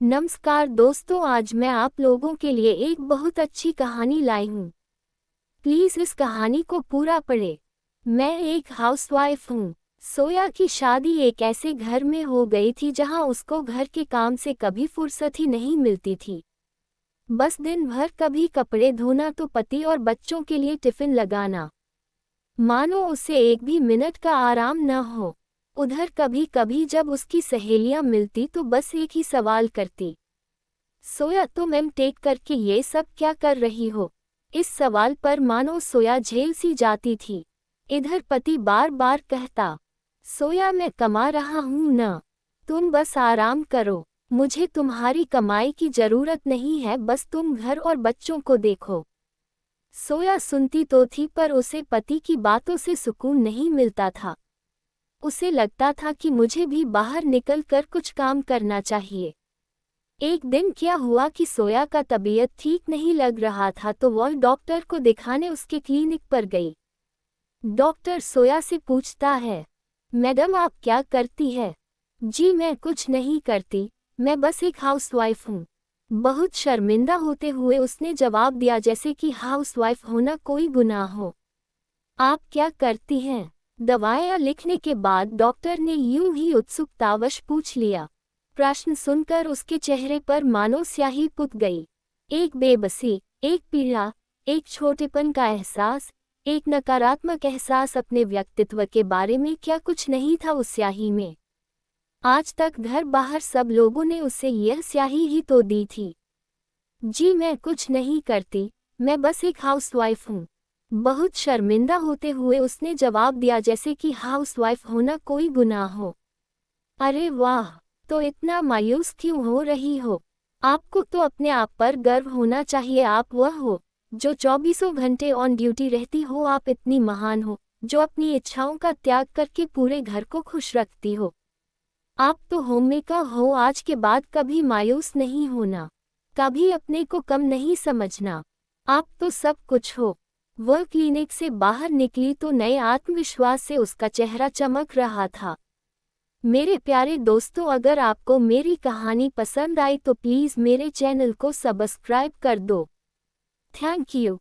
नमस्कार दोस्तों, आज मैं आप लोगों के लिए एक बहुत अच्छी कहानी लाई हूँ। प्लीज़ इस कहानी को पूरा पढ़ें। मैं एक हाउसवाइफ हूँ। सोया की शादी एक ऐसे घर में हो गई थी जहाँ उसको घर के काम से कभी फुर्सत ही नहीं मिलती थी। बस दिन भर कभी कपड़े धोना तो पति और बच्चों के लिए टिफ़िन लगाना। मानो उसे एक भी मिनट का आराम न हो। उधर कभी कभी जब उसकी सहेलियां मिलती तो बस एक ही सवाल करती, सोया तुम टेक करके ये सब क्या कर रही हो। इस सवाल पर मानो सोया झेल सी जाती थी। इधर पति बार बार कहता, सोया मैं कमा रहा हूँ न, तुम बस आराम करो, मुझे तुम्हारी कमाई की जरूरत नहीं है, बस तुम घर और बच्चों को देखो। सोया सुनती तो थी पर उसे पति की बातों से सुकून नहीं मिलता था। उसे लगता था कि मुझे भी बाहर निकल कर कुछ काम करना चाहिए। एक दिन क्या हुआ कि सोया का तबीयत ठीक नहीं लग रहा था तो वह डॉक्टर को दिखाने उसके क्लिनिक पर गई। डॉक्टर सोया से पूछता है, मैडम आप क्या करती है। जी मैं कुछ नहीं करती, मैं बस एक हाउसवाइफ हूँ। बहुत शर्मिंदा होते हुए उसने जवाब दिया, जैसे कि हाउसवाइफ होना कोई गुनाह हो। आप क्या करती हैं। दवाएं लिखने के बाद डॉक्टर ने यूं ही उत्सुकतावश पूछ लिया। प्रश्न सुनकर उसके चेहरे पर मानो स्याही पुत गई। एक बेबसी, एक पीड़ा, एक छोटेपन का एहसास, एक नकारात्मक एहसास। अपने व्यक्तित्व के बारे में क्या कुछ नहीं था उस स्याही में। आज तक घर बाहर सब लोगों ने उसे यह स्याही ही तो दी थी। जी मैं कुछ नहीं करती, मैं बस एक हाउसवाइफ हूँ। बहुत शर्मिंदा होते हुए उसने जवाब दिया, जैसे कि हाउसवाइफ होना कोई गुनाह हो। अरे वाह, तो इतना मायूस क्यों हो रही हो। आपको तो अपने आप पर गर्व होना चाहिए। आप वह हो जो 24 घंटे ऑन ड्यूटी रहती हो। आप इतनी महान हो जो अपनी इच्छाओं का त्याग करके पूरे घर को खुश रखती हो। आप तो होममेकर हो। आज के बाद कभी मायूस नहीं होना, कभी अपने को कम नहीं समझना। आप तो सब कुछ हो। वह क्लिनिक से बाहर निकली तो नए आत्मविश्वास से उसका चेहरा चमक रहा था। मेरे प्यारे दोस्तों, अगर आपको मेरी कहानी पसंद आई तो प्लीज़ मेरे चैनल को सब्सक्राइब कर दो। Thank you.